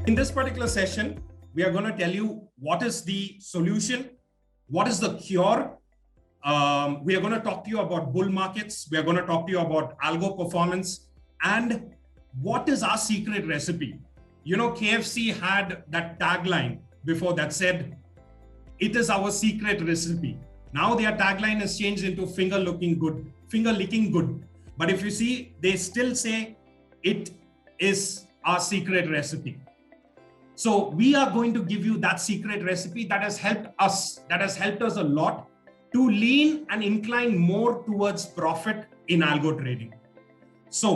In this particular session, we are going to tell you what is the solution, what is the cure. We are going to talk to you about bull markets. We are going to talk to you about algo performance and what is our secret recipe. You know, KFC had that tagline before that said, "It is our secret recipe." Now their tagline has changed into finger licking good. But if you see, they still say it is our secret recipe. So we are going to give you that secret recipe that has helped us a lot to lean and incline more towards profit in algo trading. So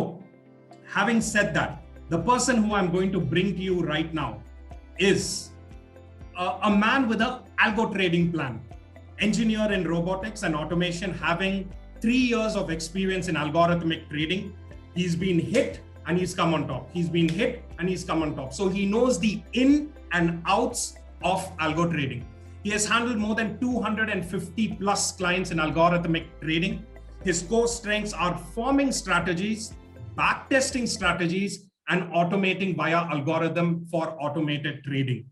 having said that, the person who I'm going to bring to you right now is a man with an algo trading plan, engineer in robotics and automation, having 3 years of experience in algorithmic trading. He's been hit and he's come on top. He's been hit and he's come on top. So he knows the in and outs of algo trading. He has handled more than 250 plus clients in algorithmic trading. His core strengths are forming strategies, backtesting strategies, and automating via algorithm for automated trading.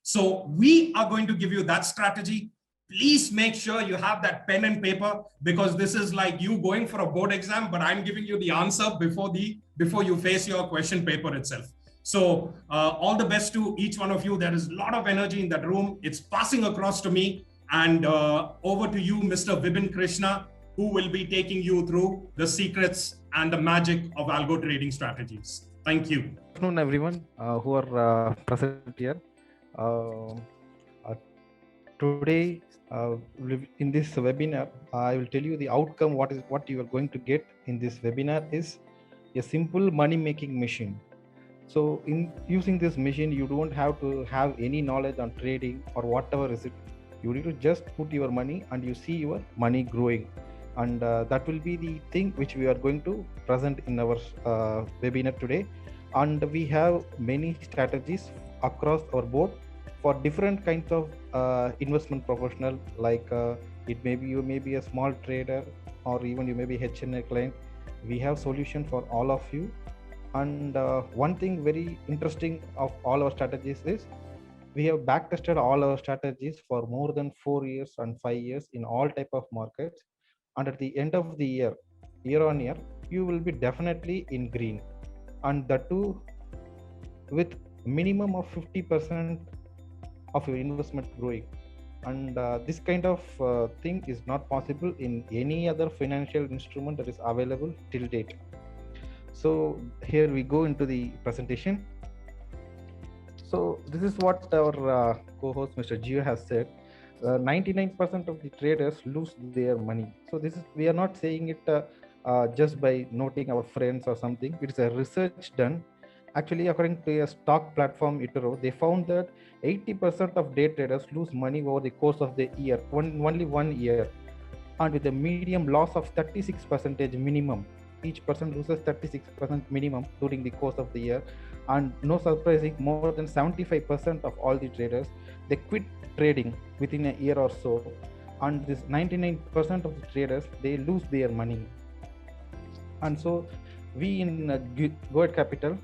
So we are going to give you that strategy. Please make sure you have that pen and paper, because this is like you going for a board exam, but I'm giving you the answer before you face your question paper itself. So all the best to each one of you. There is a lot of energy in that room. It's passing across to me. And over to you, Mr. Vibin Krishna, who will be taking you through the secrets and the magic of algo trading strategies. Thank you. Good afternoon, everyone who are present here. Today, in this webinar, I will tell you the outcome. What you are going to get in this webinar is a simple money-making machine. So in using this machine, you don't have to have any knowledge on trading or whatever is it. You need to just put your money and you see your money growing. And that will be the thing which we are going to present in our webinar today. And we have many strategies across our board for different kinds of investment professional, like it may be you may be a small trader, or even you may be HNA client. We have solution for all of you. And one thing very interesting of all our strategies is we have back tested all our strategies for more than 4 years and 5 years in all type of markets. And at the end of the year on year, you will be definitely in green, and that too with minimum of 50% of your investment growing. And this kind of thing is not possible in any other financial instrument that is available till date. So here we go into the presentation. So this is what our co-host Mr. Gio has said. 99% of the traders lose their money. So this is, we are not saying it just by noting our friends or something. It is a research done. Actually, according to a stock platform eToro, they found that 80% of day traders lose money over the course of the year, only 1 year, and with a medium loss of 36% minimum. Each person loses 36% minimum during the course of the year. And no surprising, more than 75% of all the traders, they quit trading within a year or so. And this 99% of the traders, they lose their money. And so we in Goet Capital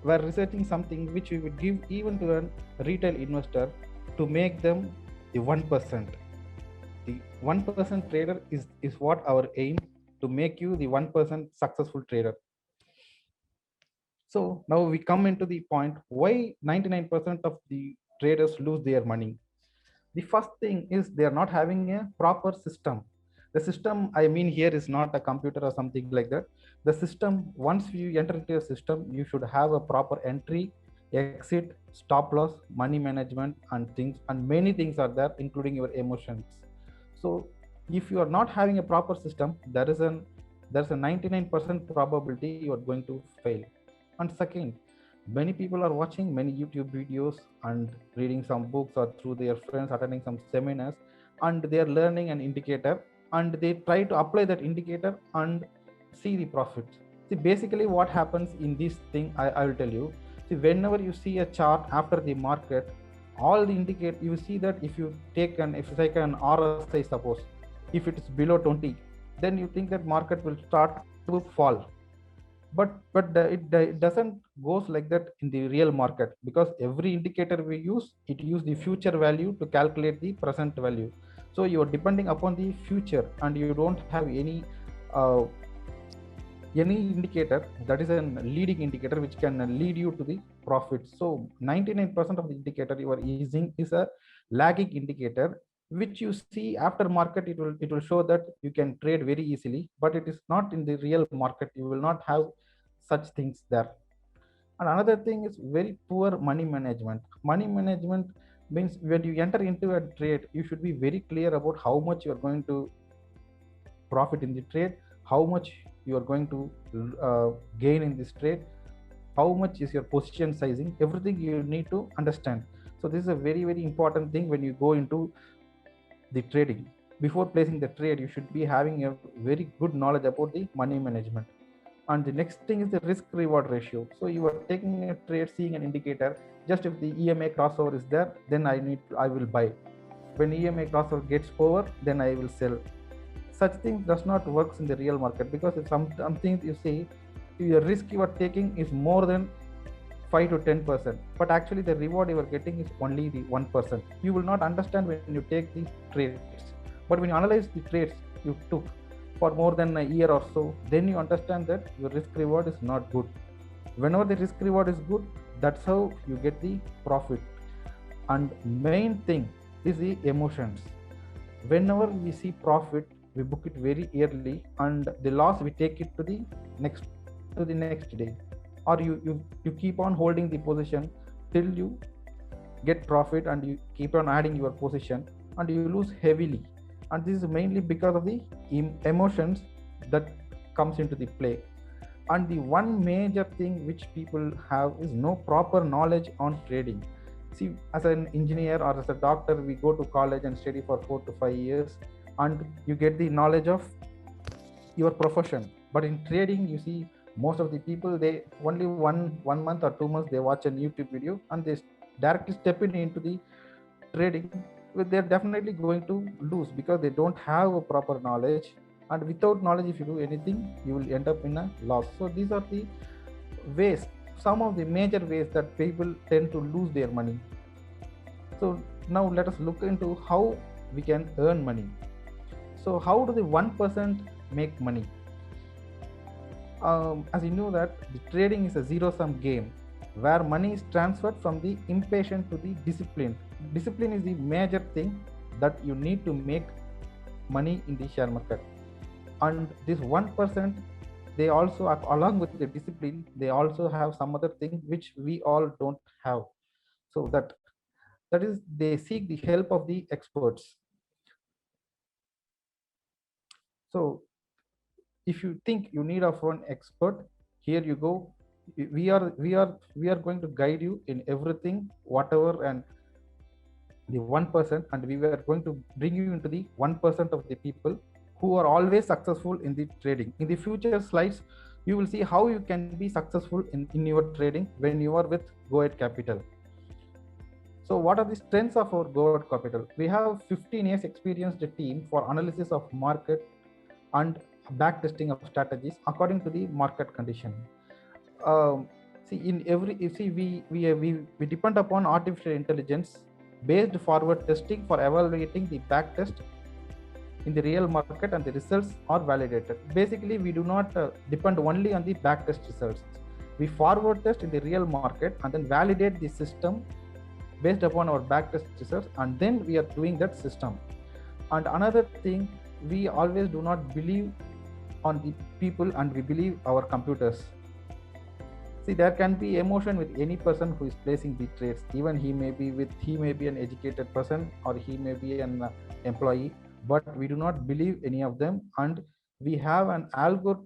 were researching something which we would give even to a retail investor to make them the 1%. The 1% trader is what our aim, to make you the 1% successful trader. So now we come into the point why 99% of the traders lose their money. The first thing is they are not having a proper system. The system I mean here is not a computer or something like that. The system, once you enter into a system, you should have a proper entry, exit, stop loss, money management, and things, and many things are there, including your emotions. So if you are not having a proper system, there's a 99% probability you are going to fail. And second, many people are watching many YouTube videos and reading some books, or through their friends attending some seminars, and they are learning an indicator, and they try to apply that indicator and see the profits. See, basically what happens in this thing, I will tell you. See, whenever you see a chart after the market, all the indicate, you see that if you take an RSI, suppose, if it is below 20, then you think that market will start to fall. It doesn't goes like that in the real market, because every indicator we use, it use the future value to calculate the present value. So you are depending upon the future, and you don't have uh, any indicator that is a leading indicator which can lead you to the profit. So 99% of the indicator you are using is a lagging indicator, which you see after market, it will show that you can trade very easily, but it is not in the real market. You will not have such things there. And another thing is very poor money management. Money management means when you enter into a trade, you should be very clear about how much you are going to profit in the trade, how much you are going to gain in this trade, how much is your position sizing, everything you need to understand. So this is a very very important thing when you go into the trading. Before placing the trade, you should be having a very good knowledge about the money management. And the next thing is the risk reward ratio. So you are taking a trade, seeing an indicator, just if the EMA crossover is there, then I will buy. When EMA crossover gets over, then I will sell. Such things does not works in the real market, because if some things you see, your risk you are taking is more than 5 to 10%, but actually the reward you are getting is only the 1%. You will not understand when you take the trades, but when you analyze the trades you took for more than a year or so, then you understand that your risk reward is not good. Whenever the risk reward is good, that's how you get the profit. And main thing is the emotions. Whenever we see profit, we book it very early, and the loss we take it to the next day, or you keep on holding the position till you get profit, and you keep on adding your position, and you lose heavily. And this is mainly because of the emotions that comes into the play. And the one major thing which people have is no proper knowledge on trading. See, as an engineer or as a doctor, we go to college and study for 4 to 5 years, and you get the knowledge of your profession. But in trading, you see, most of the people, they only one month or 2 months they watch a YouTube video, and they directly step into the trading. They're definitely going to lose, because they don't have a proper knowledge. And without knowledge, if you do anything, you will end up in a loss. So these are the ways, some of the major ways that people tend to lose their money. So now let us look into how we can earn money. So how do the 1% make money? As you know that the trading is a zero-sum game, where money is transferred from the impatient to the disciplined. Discipline is the major thing that you need to make money in the share market. And this 1%, they also, along with the discipline, they also have some other thing which we all don't have. So that is, they seek the help of the experts. So if you think you need of an expert, here you go. We are going to guide you in everything, whatever, and the 1%, and we were going to bring you into the 1% of the people who are always successful in the trading. In the future slides, you will see how you can be successful in your trading when you are with Go Ahead Capital. So what are the strengths of our Go Ahead Capital? We have 15 years experienced team for analysis of market and back testing of strategies according to the market condition. See, in every, you see, we depend upon artificial intelligence based forward testing for evaluating the back test in the real market, and the results are validated. Basically, we do not depend only on the back test results. We forward test in the real market and then validate the system based upon our back test results, and then we are doing that system. And another thing, we always do not believe on the people, and we believe our computers. See, there can be emotion with any person who is placing the trades. Even he may be an educated person, or he may be an employee, but we do not believe any of them. And we have an algo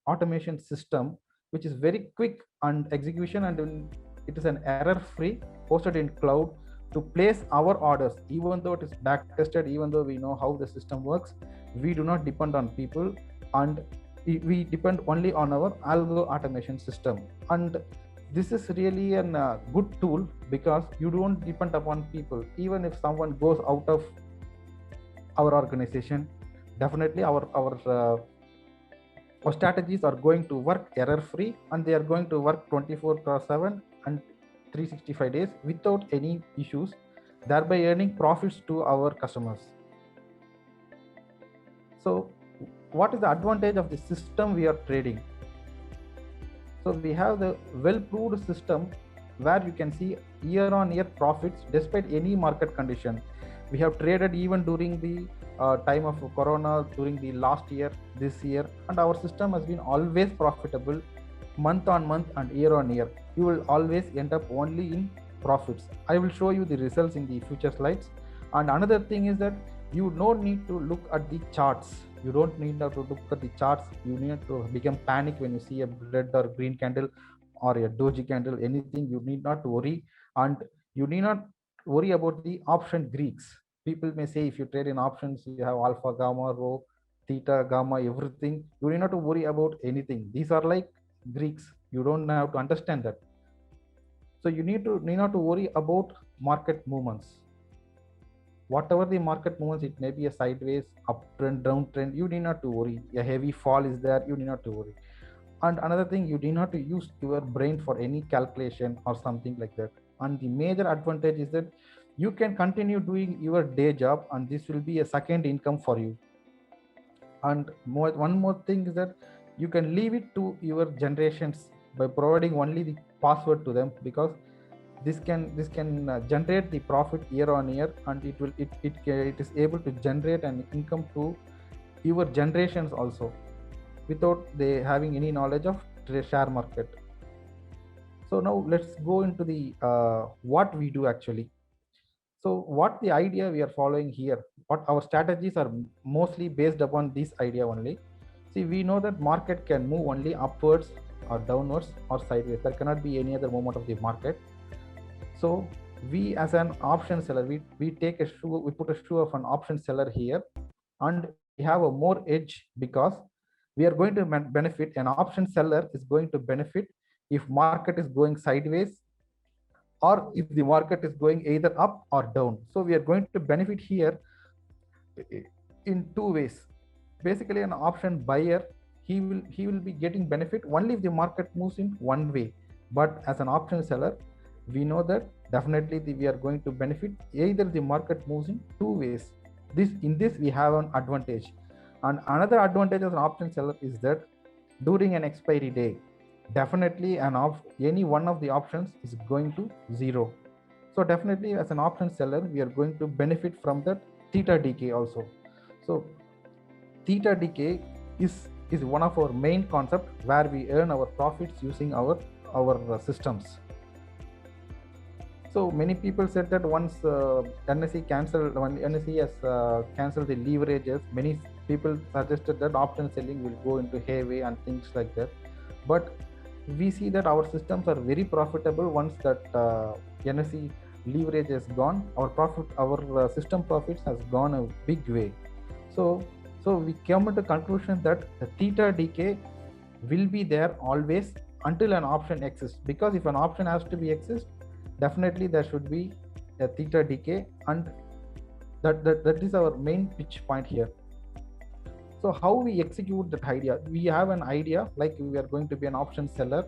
automation system which is very quick and execution, and it is an error free, hosted in cloud, to place our orders. Even though it is back tested, even though we know how the system works, we do not depend on people, and we depend only on our algo automation system. And this is really a good tool, because you don't depend upon people. Even if someone goes out of our organization, definitely our Our strategies are going to work error free, and they are going to work 24/7 and 365 days without any issues, thereby earning profits to our customers. So what is the advantage of the system we are trading? So we have the well-proved system where you can see year-on-year profits despite any market condition. We have traded even during the time of Corona, during the last year, this year, and our system has been always profitable month on month and year on year. You will always end up only in profits. I will show you the results in the future slides. And another thing is that you don't need to look at the charts. You don't need to look at the charts. You need to become panic when you see a red or green candle or a doji candle, anything. You need not to worry, and you need not worry about the option Greeks. People may say if you trade in options, you have alpha, gamma, rho, theta, gamma, everything. You need not to worry about anything. These are like Greeks. You don't have to understand that. So you need not to worry about market movements. Whatever the market movements, it may be a sideways, uptrend, downtrend, you need not to worry. A heavy fall is there, you need not to worry. And another thing, you need not to use your brain for any calculation or something like that. And the major advantage is that you can continue doing your day job, and this will be a second income for you. And one more thing is that you can leave it to your generations by providing only the password to them, because this can generate the profit year on year, and it is able to generate an income to your generations also without they having any knowledge of share market. So now let's go into the what we do actually. So what the idea we are following here, what our strategies are mostly based upon this idea only. See, we know that market can move only upwards or downwards or sideways. There cannot be any other movement of the market. So we as an option seller, we take a shoe, we put a shoe of an option seller here, and we have a more edge because we are going to benefit. An option seller is going to benefit if market is going sideways or if the market is going either up or down. So we are going to benefit here in two ways. Basically, an option buyer, he will be getting benefit only if the market moves in one way. But as an option seller, we know that definitely we are going to benefit either the market moves in two ways. In this we have an advantage. And another advantage as an option seller is that during an expiry day, definitely any one of the options is going to zero. So definitely as an option seller, we are going to benefit from that theta decay also. So theta decay is one of our main concept where we earn our profits using our systems. So many people said that once NSE cancelled, when NSE has cancelled the leverages, many people suggested that option selling will go into hayway and things like that. But we see that our systems are very profitable once that NSE leverage is gone. Our system profits has gone a big way. So we come to the conclusion that the theta decay will be there always until an option exists. Because if an option has to be exist, definitely there should be a theta decay, and that is our main pitch point here. So how we execute that idea? We have an idea like we are going to be an option seller,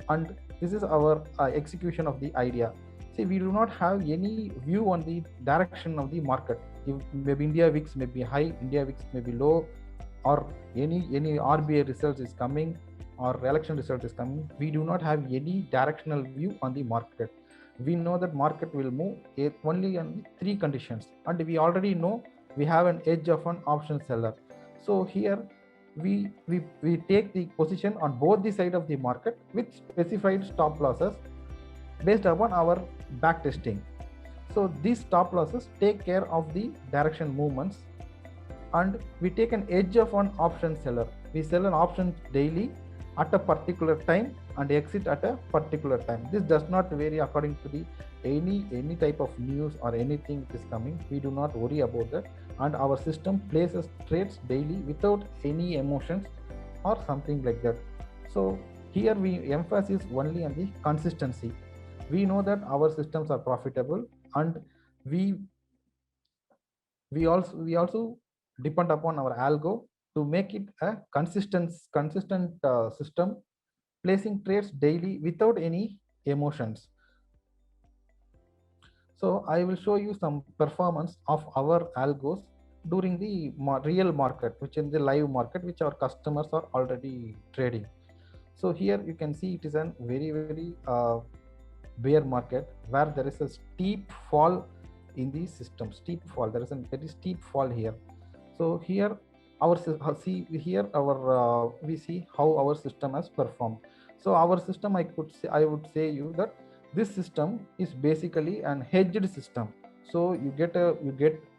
and this is our execution of the idea. See, we do not have any view on the direction of the market. If maybe India VIX may be high, India VIX may be low, or any RBI results is coming or election result is coming. We do not have any directional view on the market. We know that market will move only on three conditions, and we already know we have an edge of an option seller. So here we take the position on both the side of the market with specified stop losses based upon our back testing. So these stop losses take care of the direction movements, and we take an edge of an option seller. We sell an option daily at a particular time and exit at a particular time. This does not vary according to the any type of news or anything is coming. We do not worry about that, and our system places trades daily without any emotions or something like that. So here we emphasize only on the consistency. We know that our systems are profitable, and we also depend upon our algo to make it a consistent system, placing trades daily without any emotions. So I will show you some performance of our algos during the real market, which is the live market, which our customers are already trading. So here you can see it is a very bear market where there is a steep fall in the system. Steep fall. There is a very steep fall here. So here our we see how our system has performed. So our system, I would say you that this system is basically an hedged system. So you get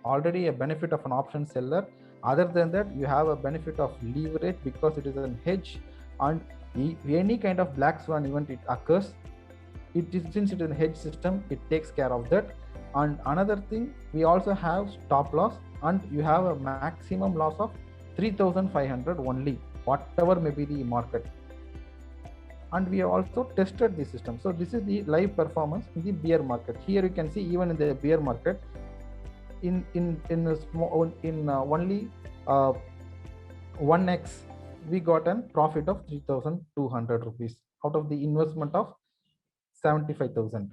already a benefit of an option seller. Other than that, you have a benefit of leverage because it is a hedge, and any kind of black swan event it occurs, since it is a hedge system, it takes care of that. And another thing, we also have stop loss, and you have a maximum loss of 3,500 only, whatever may be the market. And we have also tested the system. So this is the live performance in the bear market. Here you can see even in the bear market, only 1x we got a profit of 3,200 rupees out of the investment of 75,000.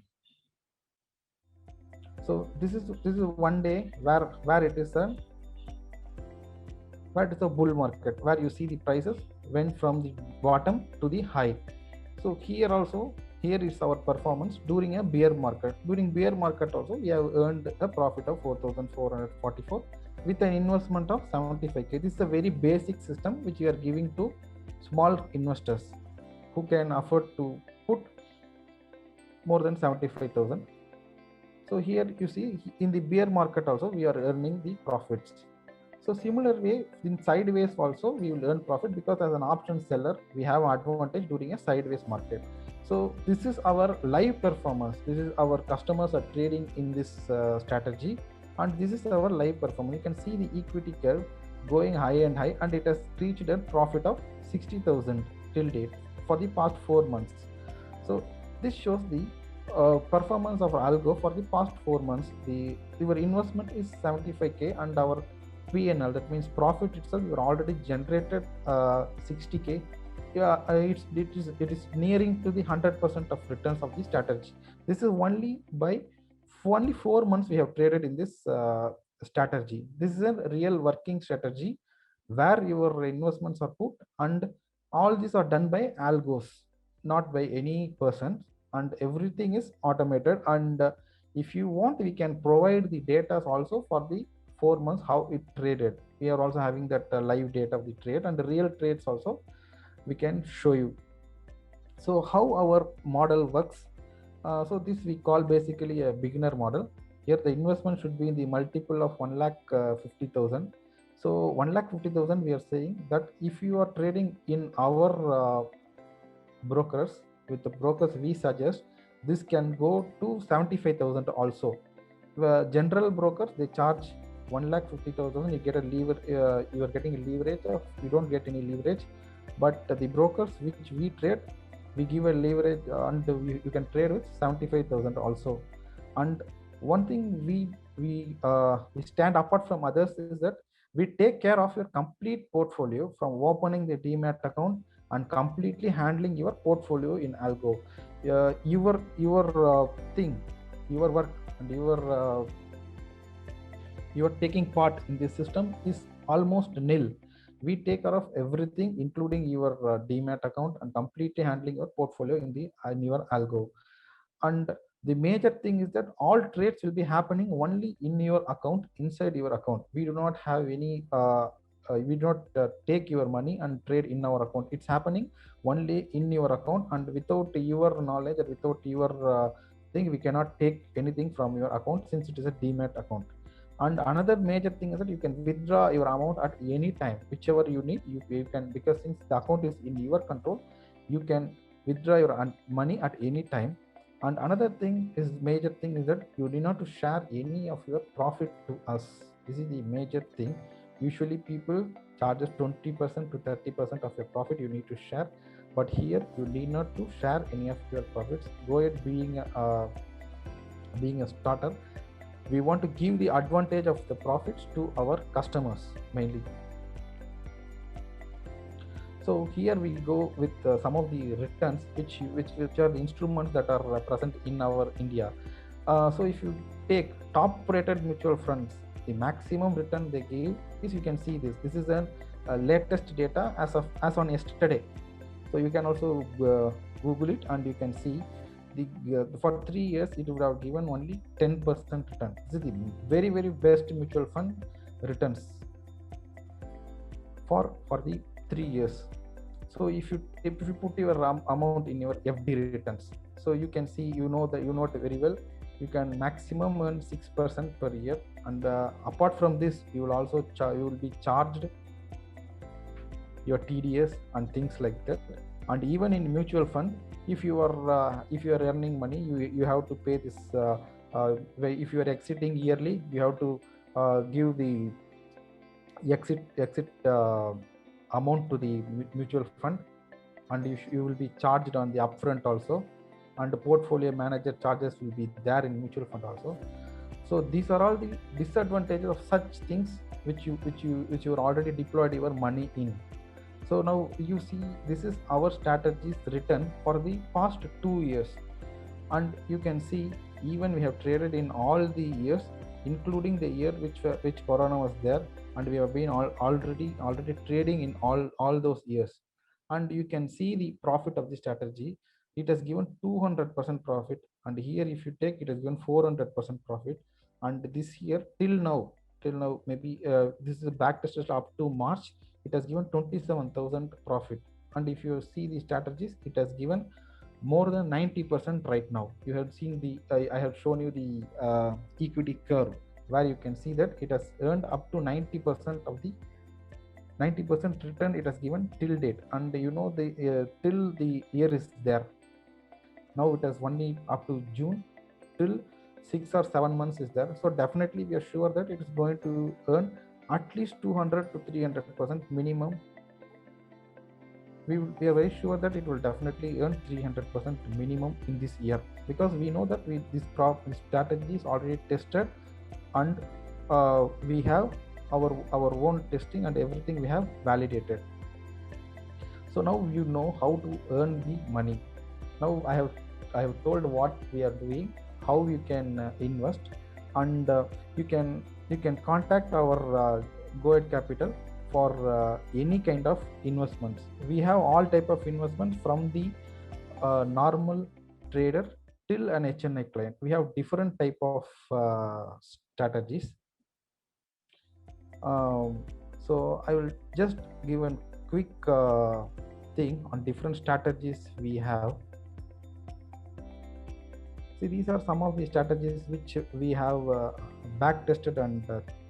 So this is one day where it is a bull market, where you see the prices went from the bottom to the high. So here is our performance during a bear market. During bear market also we have earned a profit of 4,444 with an investment of 75k. This is a very basic system which we are giving to small investors who can afford to put more than 75,000. So here you see in the bear market also we are earning the profits. So similar way in sideways also we will earn profit, because as an option seller we have advantage during a sideways market. So this is our live performance. This is our customers are trading in this strategy, and this is our live performance. You can see the equity curve going high and high, and it has reached a profit of 60,000 till date for the past 4 months. So this shows the performance of algo for the past 4 months. Your investment is 75k, and our PNL, that means profit itself, you are already generated 60k. Yeah, it is nearing to the 100% of returns of the strategy. This is only 4 months we have traded in this strategy. This is a real working strategy where your investments are put, and all these are done by algos, not by any person, and everything is automated. And if you want, we can provide the data also for the 4 months how it traded. We are also having that live data of the trade, and the real trades also we can show you. So how our model works, so this we call basically a beginner model. Here the investment should be in the multiple of 1,50,000. So 1,50,000, we are saying that if you are trading in our brokers, with the brokers we suggest, this can go to 75,000 also. General brokers, they charge 1,50,000. You get a you are getting a leverage of, you don't get any leverage. But the brokers which we trade, we give a leverage, and you can trade with 75,000 also. And one thing we stand apart from others is that we take care of your complete portfolio, from opening the demat account and completely handling your portfolio in algo. Your thing, your work, and your taking part in this system is almost nil. We take care of everything, including your demat account, and completely handling your portfolio in your algo. And the major thing is that all trades will be happening only in your account, inside your account. We do not have any we do not take your money and trade in our account. It's happening only in your account, and without your knowledge or without your thing, we cannot take anything from your account, since it is a demat account. And another major thing is that you can withdraw your amount at any time, whichever you need. You can, because since the account is in your control, you can withdraw your money at any time. And another thing is, major thing is that you do not to share any of your profit to us. This is the major thing. Usually people charges 20% to 30% of your profit you need to share, but here you need not to share any of your profits. Go ahead, being a starter, we want to give the advantage of the profits to our customers mainly. So here we go with some of the returns which are the instruments that are present in our India. So if you take top rated mutual funds, the maximum return they give is, you can see this. This is an latest data as on yesterday. So you can also Google it and you can see the for 3 years it would have given only 10% return. This is the very best mutual fund returns for the 3 years. So if you put your amount in your FD returns, so you can see, you know it very well, you can maximum earn 6% per year, and apart from this you will also you will be charged your TDS and things like that. And even in mutual fund, if you are earning money, you have to pay this if you are exiting yearly, you have to give the exit amount to the mutual fund, and you will be charged on the upfront also, and the portfolio manager charges will be there in mutual fund also. So these are all the disadvantages of such things which you are already deployed your money in. So now you see, this is our strategies written for the past 2 years, and you can see even we have traded in all the years, including the year which Corona was there, and we have been already trading in all those years. And you can see the profit of the strategy. It has given 200% profit, and here if you take, it has given 400% profit. And this year till now maybe this is a back tested up to March, it has given 27,000 profit. And if you see the strategies, it has given more than 90% right now. You have seen the I have shown you the equity curve, where you can see that it has earned up to 90% of the 90% return it has given till date. And you know, the till the year is there. Now it has only up to June, till 6 or 7 months is there. So definitely we are sure that it is going to earn at least 200 to 300% minimum. We are very sure that it will definitely earn 300% minimum in this year, because we know that this strategy is already tested, and we have our own testing and everything we have validated. So now you know how to earn the money. Now I have told what we are doing, how you can invest, and you can contact our Go-Ahead Capital for any kind of investments. We have all type of investments, from the normal trader till an HNI client. We have different type of strategies. So I will just give a quick thing on different strategies we have. See, these are some of the strategies which we have back tested and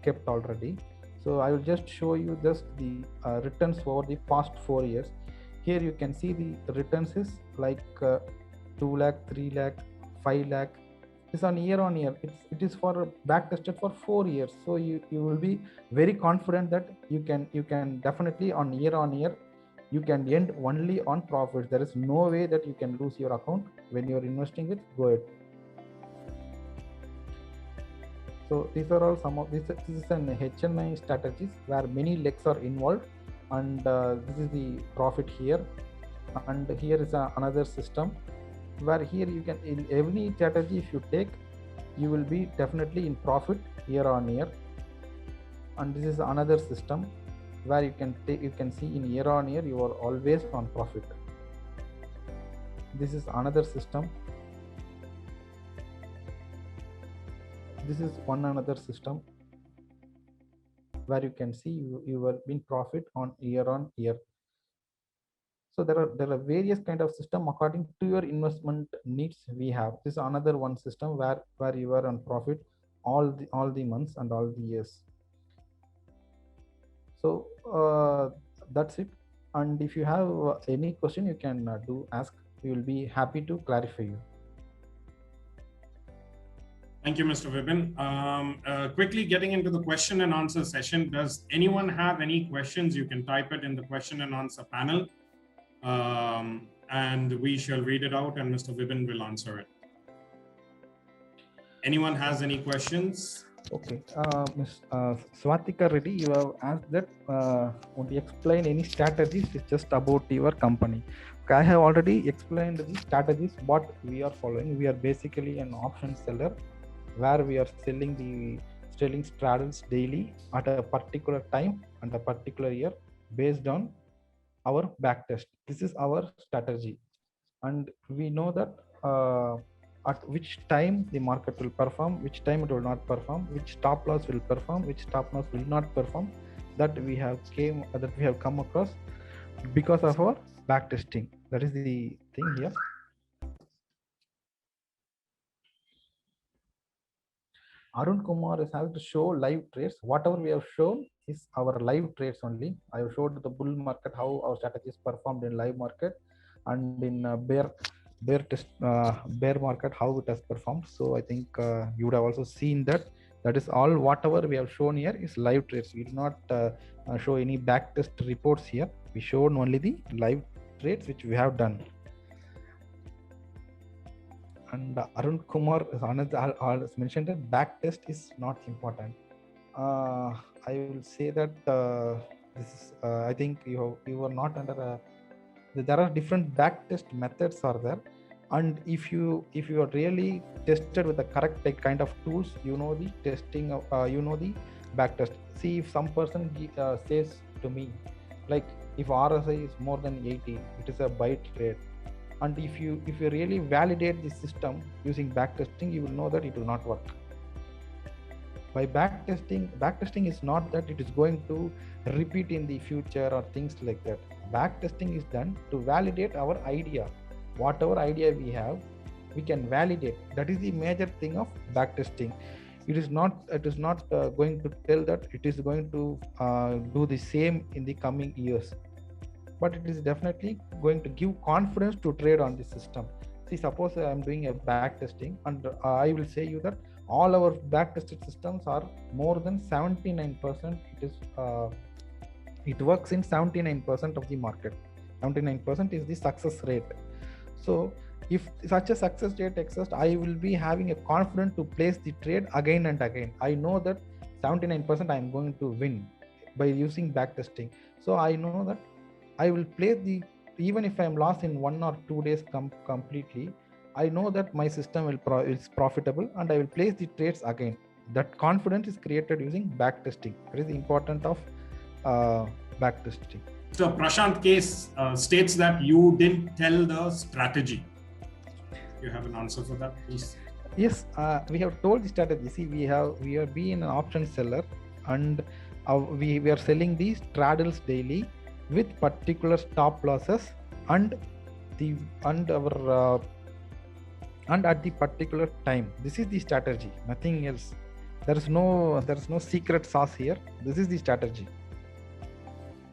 kept already. So I will just show you just the returns over the past 4 years. Here you can see the returns is like 2 lakh, 3 lakh, 5 lakh. This on year. It is for back tested for 4 years. So you will be very confident that you can definitely on year you can end only on profits. There is no way that you can lose your account when you are investing with Go-Ahead. So these are all some of this is an HNI strategies where many legs are involved, and this is the profit here, and here is another system where here you can, in every strategy if you take, you will be definitely in profit year on year. And this is another system where you can see in year on year you are always on profit. This is another system. This is another system where you can see you will be in profit on year. So there are various kind of system according to your investment needs we have. This is another one system where you are on profit all the months and all the years. So that's it. And if you have any question, you can do ask. We will be happy to clarify you. Thank you, Mr. Vipin. Quickly getting into the question and answer session. Does anyone have any questions? You can type it in the question and answer panel, and we shall read it out and Mr. Vipin will answer it. Anyone has any questions? Okay, Ms. Swatika Reddy, you have asked that want to explain any strategies? It's just about your company. Okay, I have already explained the strategies what we are following. We are basically an option seller where we are selling straddles daily at a particular time and a particular year based on our back test. This is our strategy, and we know that at which time the market will perform, which time it will not perform, which stop loss will perform, which stop loss will not perform. That we have come across because of our back testing. That is the thing here. Arun Kumar is having to show live trades. Whatever we have shown is our live trades only. I have showed the bull market how our strategies performed in live market, and in bear market how it has performed. So I think you would have also seen that. That is all. Whatever we have shown here is live trades. We do not show any back test reports here. We showed only the live trades which we have done. And Arun Kumar has mentioned that back test is not important. I will say that this is, I think you are not under a. There are different back test methods are there, and if you are really tested with the correct kind of tools, you know the testing of you know the back test. See, if some person says to me, like if RSI is more than 80, it is a buy trade. And if you really validate the system using backtesting, you will know that it will not work. By backtesting is not that it is going to repeat in the future or things like that. Backtesting is done to validate our idea. Whatever idea we have, we can validate. That is the major thing of backtesting. It is not going to tell that it is going to do the same in the coming years, but it is definitely going to give confidence to trade on the system. See, suppose I am doing a back testing, and I will say you that all our back tested systems are more than 79%. It works in 79% of the market. 79% is the success rate. So if such a success rate exists, I will be having a confidence to place the trade again and again. I know that 79% I am going to win by using back testing. So I know that I will play even if I am lost in 1 or 2 days completely, I know that my system is profitable, and I will place the trades again. That confidence is created using back testing. That is the importance of back testing. So Prashant case states that you didn't tell the strategy. You have an answer for that, please? Yes, we have told the strategy. See, we are being an option seller, and we are selling these straddles daily with particular stop losses and at the particular time. This is the strategy, nothing else. There is no secret sauce here. This is the strategy,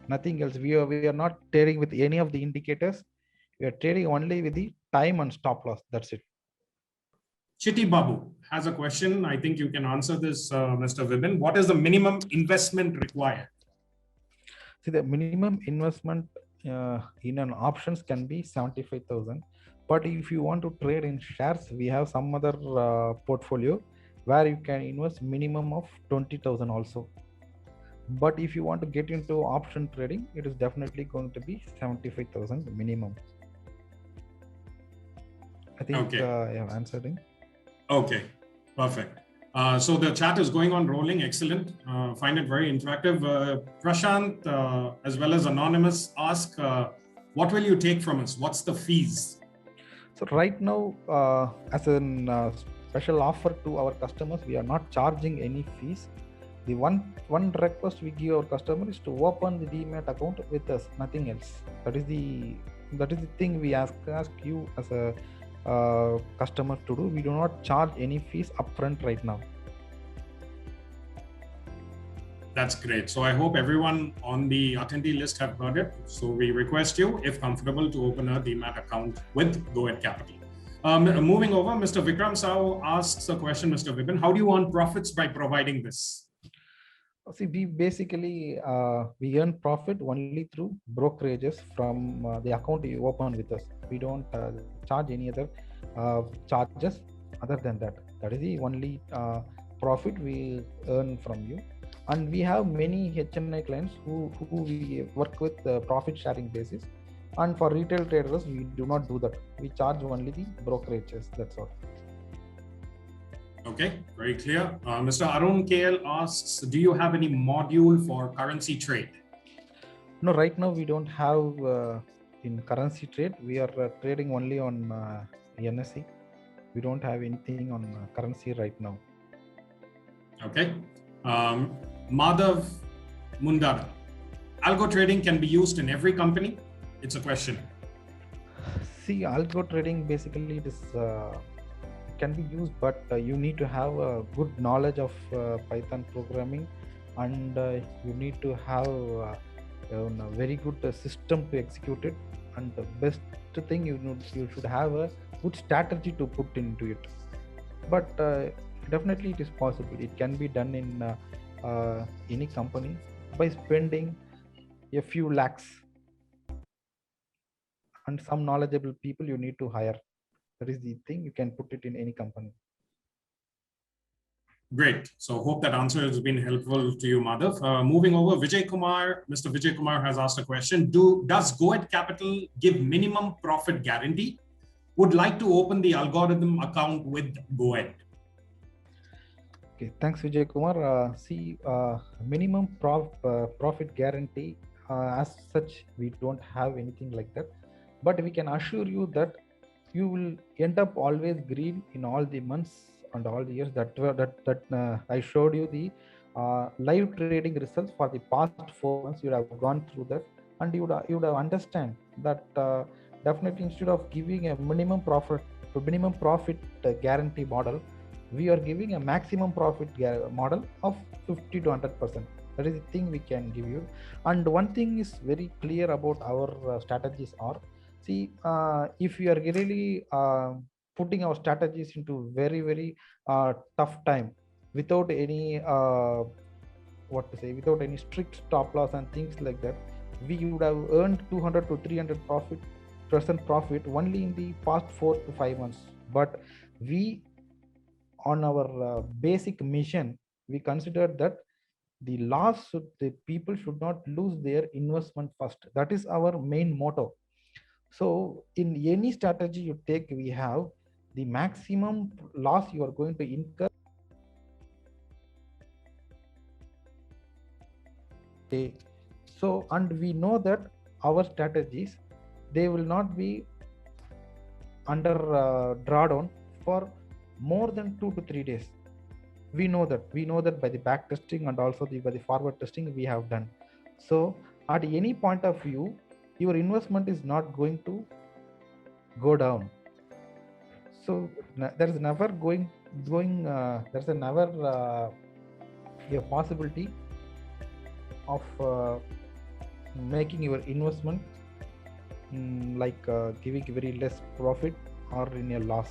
nothing else. We are not trading with any of the indicators. We are trading only with the time and stop loss. That's it. Chitty Babu has a question. I think you can answer this, Mr. Vibin. What is the minimum investment required? See, the minimum investment in an options can be 75,000. But if you want to trade in shares, we have some other portfolio where you can invest minimum of 20,000 also. But if you want to get into option trading, it is definitely going to be 75,000 minimum. I think okay. I have answered him. Okay, perfect. So the chat is going on rolling. Excellent. Find it very interactive. Prashant, as well as Anonymous, ask, what will you take from us? What's the fees? So right now, as a special offer to our customers, we are not charging any fees. The one request we give our customer is to open the Demat account with us, nothing else. That is the thing we ask you as a customer to do. We do not charge any fees upfront right now. That's great. So I hope everyone on the attendee list have heard it. So we request you, if comfortable, to open a Demat account with Go-Ahead Capital. Moving over, Mr. Vikram Sao asks a question, Mr. Vibin, how do you earn profits by providing this? See, we basically we earn profit only through brokerages from the account you open with us. We don't charge any other charges other than that. That is the only profit we earn from you. And we have many HNI clients who we work with profit sharing basis. And for retail traders, we do not do that. We charge only the brokerages. That's all. Okay, very clear. Mr. Arun KL asks, do you have any module for currency trade? No, right now we don't have in currency trade. We are trading only on NSE. We don't have anything on currency right now. Okay. Madhav Mundada, algo trading can be used in every company? It's a question. See, algo trading basically it is can be used, but you need to have a good knowledge of Python programming, and you need to have a very good system to execute it. And the best thing you should have a good strategy to put into it. But definitely it is possible. It can be done in any company by spending a few lakhs, and some knowledgeable people you need to hire. That is the thing. You can put it in any company. Great. So hope that answer has been helpful to you, Madhav. Moving over, Vijay Kumar. Mr. Vijay Kumar has asked a question. Does Goet Capital give minimum profit guarantee? Would like to open the algorithm account with Goet. Okay, thanks, Vijay Kumar. See, minimum profit guarantee as such, we don't have anything like that. But we can assure you that you will end up always green in all the months and all the years that I showed you the live trading results for the past 4 months. You would have gone through that, and you would have understand that definitely instead of giving a minimum profit guarantee model, we are giving a maximum profit model of 50 to 100%. That is the thing we can give you. And one thing is very clear about our strategies are, see, if we are really putting our strategies into very tough time without any without any strict stop loss and things like that, we would have earned 200 to 300% profit only in the past 4 to 5 months. But we, on our basic mission, we considered that the people should not lose their investment first. That is our main motto. So in any strategy you take, we have the maximum loss you are going to incur. So, and we know that our strategies, they will not be under drawdown for more than 2 to 3 days. We know that by the back testing and also by the forward testing we have done. So at any point of view, your investment is not going to go down. So there is never a possibility of making your investment giving very less profit or in a loss.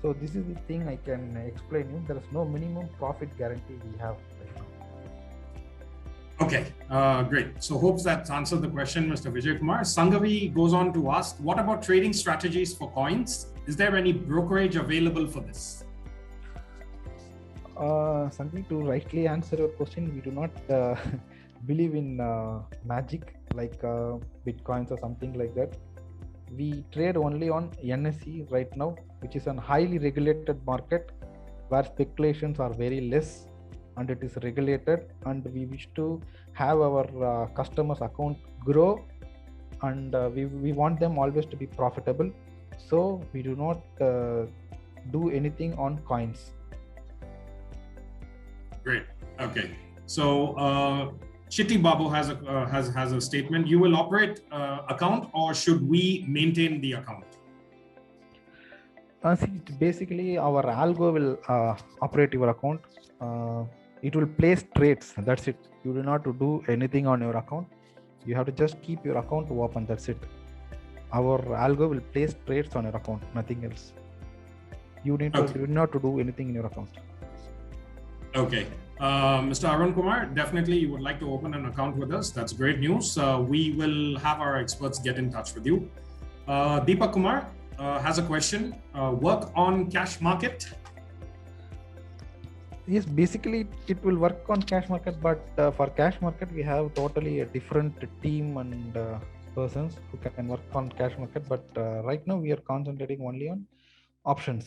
So this is the thing I can explain you. There is no minimum profit guarantee we have right now. Okay, great. So hopes that answered the question, Mr. Vijay Kumar. Sangavi goes on to ask, what about trading strategies for coins? Is there any brokerage available for this? Sangavi, to rightly answer your question, we do not believe in magic like bitcoins or something like that. We trade only on NSE right now, which is a highly regulated market where speculations are very less and it is regulated, and we wish to have our customers' account grow, and we want them always to be profitable. So we do not do anything on coins. Great. Okay. So Chitti Babu has a statement. You will operate account, or should we maintain the account? See, basically our algo will operate your account. It will place trades. That's it. You do not do anything on your account. You have to just keep your account open. That's it. Our algo will place trades on your account. Nothing else. You need not to do anything in your account. Okay. Mr. Arun Kumar, definitely you would like to open an account with us. That's great news. We will have our experts get in touch with you. Deepak Kumar has a question. Work on cash market? Yes, basically it will work on cash market, but for cash market we have totally a different team and persons who can work on cash market. But right now we are concentrating only on options.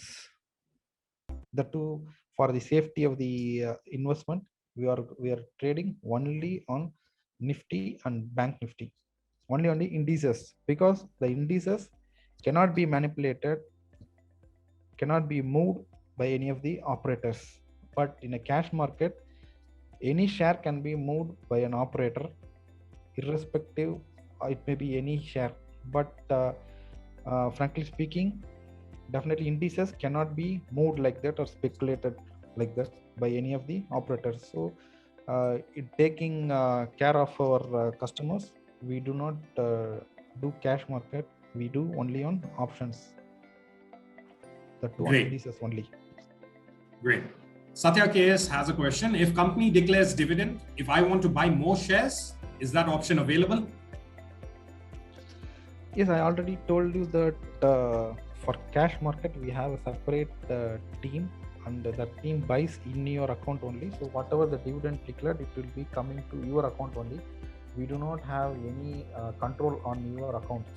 The two, for the safety of the investment, we are trading only on Nifty and Bank Nifty, only on the indices, because the indices cannot be manipulated, cannot be moved by any of the operators. But in a cash market, any share can be moved by an operator, irrespective, it may be any share. But frankly speaking, definitely indices cannot be moved like that or speculated like that by any of the operators. So in taking care of our customers, we do not do cash market, we do only on options, the two on indices only. Great. Satya KS has a question. If company declares dividend, if I want to buy more shares, is that option available? Yes, I already told you that for cash market we have a separate team, and that team buys in your account only. So whatever the dividend declared, it will be coming to your account only. We do not have any control on your accounts.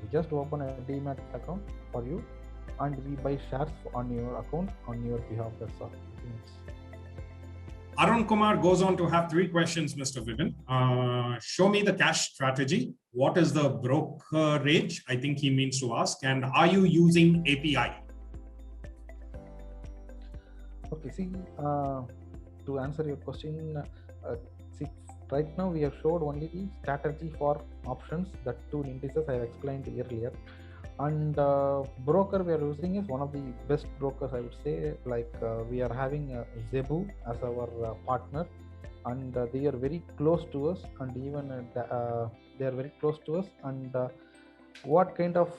We just open a demat account for you and we buy shares on your account on your behalf. That's all. Arun Kumar goes on to have 3 questions, Mr. Vipin. Show me the cash strategy. What is the brokerage? I think he means to ask. And are you using API? Okay, see, to answer your question, see, right now we have showed only the strategy for options, that 2 indices I have explained earlier. And broker we are using is one of the best brokers, I would say. Like we are having Zebu as our partner, and they are very close to us, and even they are very close to us. And what kind of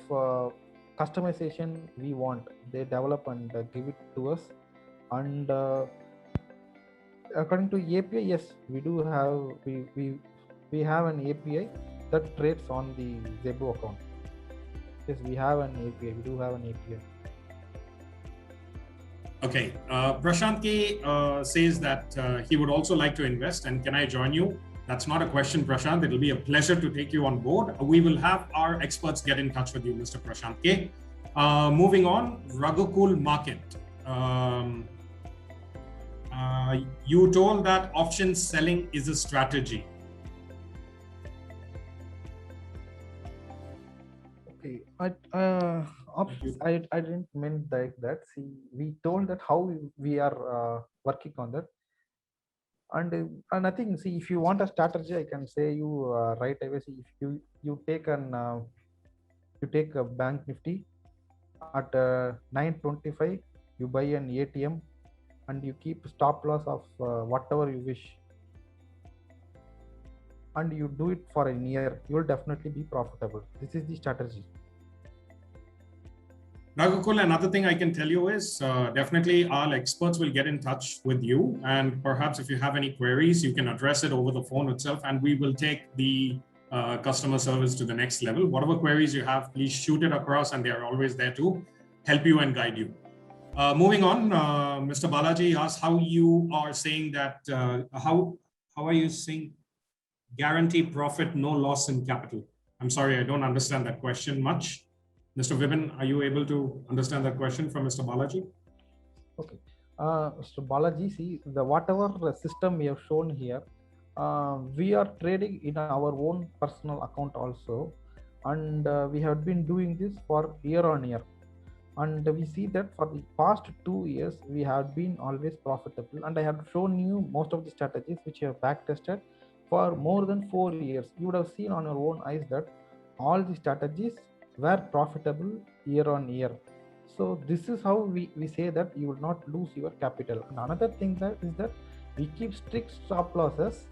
customization we want, they develop and give it to us. And according to API, yes, we do have we have an API that trades on the Zebu account. Yes, we have an API. We do have an API. Okay. Prashant K says that he would also like to invest, and can I join you? That's not a question, Prashant. It will be a pleasure to take you on board. We will have our experts get in touch with you, Mr. Prashant K. Moving on, Raghukul Market. You told that option selling is a strategy. Okay, I didn't mean like that. See, we told that how we are working on that, and I think, see, if you want a strategy, I can say you right away. See, if you take a Bank Nifty at 925, you buy an ATM, and you keep stop loss of whatever you wish, and you do it for a year, you will definitely be profitable. This is the strategy. Raghukul, another thing I can tell you is definitely our experts will get in touch with you, and perhaps if you have any queries, you can address it over the phone itself, and we will take the customer service to the next level. Whatever queries you have, please shoot it across, and they are always there to help you and guide you. Moving on, Mr. Balaji asked how you are saying that, how are you saying guarantee profit, no loss in capital? I'm sorry, I don't understand that question much. Mr. Vipin, are you able to understand that question from Mr. Balaji? Okay. Mr. Balaji, see, the whatever system we have shown here, we are trading in our own personal account also, and we have been doing this for year on year. And we see that for the past 2 years, we have been always profitable. And I have shown you most of the strategies which you have back tested for more than 4 years. You would have seen on your own eyes that all the strategies were profitable year on year. So this is how we say that you will not lose your capital. And another thing that is that we keep strict stop losses,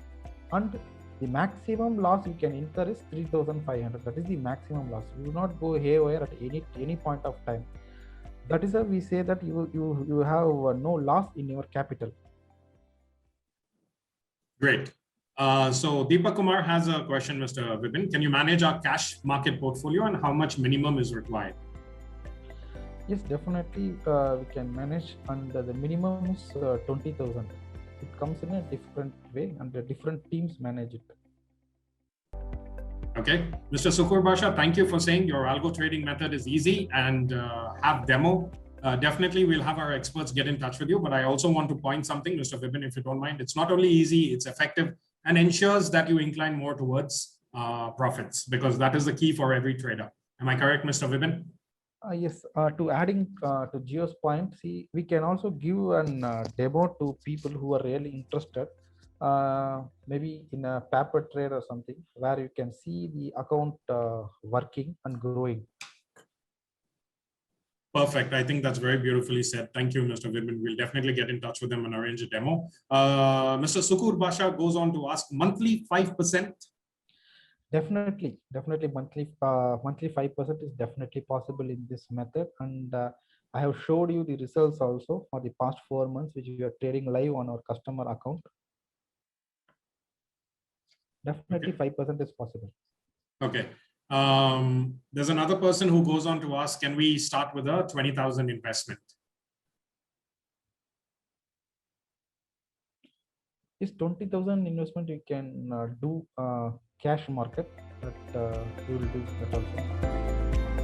and the maximum loss you can incur is 3,500. That is the maximum loss. You will not go haywire at any point of time. That is how we say that you have no loss in your capital. Great. So Deepak Kumar has a question, Mr. Vipin. Can you manage our cash market portfolio, and how much minimum is required? Yes, definitely we can manage, and the minimum is 20,000. It comes in a different way, and the different teams manage it. Okay, Mr. Sukur Basha, thank you for saying your algo trading method is easy and have demo. Definitely, we'll have our experts get in touch with you. But I also want to point something, Mr. Vipin, if you don't mind. It's not only easy, it's effective and ensures that you incline more towards profits, because that is the key for every trader. Am I correct, Mr. Vipin? Yes, to adding to Gio's point, see, we can also give an demo to people who are really interested, maybe in a paper trade or something, where you can see the account working and growing. Perfect. I think that's very beautifully said. Thank you, Mr. Vidman. We'll definitely get in touch with them and arrange a demo. Mr. Sukur Basha goes on to ask monthly 5%. Definitely monthly 5% is definitely possible in this method, and I have showed you the results also for the past 4 months, which we are trading live on our customer account. Definitely 5% is possible. Okay. There's another person who goes on to ask, can we start with a 20,000 investment? This 20,000 investment you can do cash market, but we will do that also.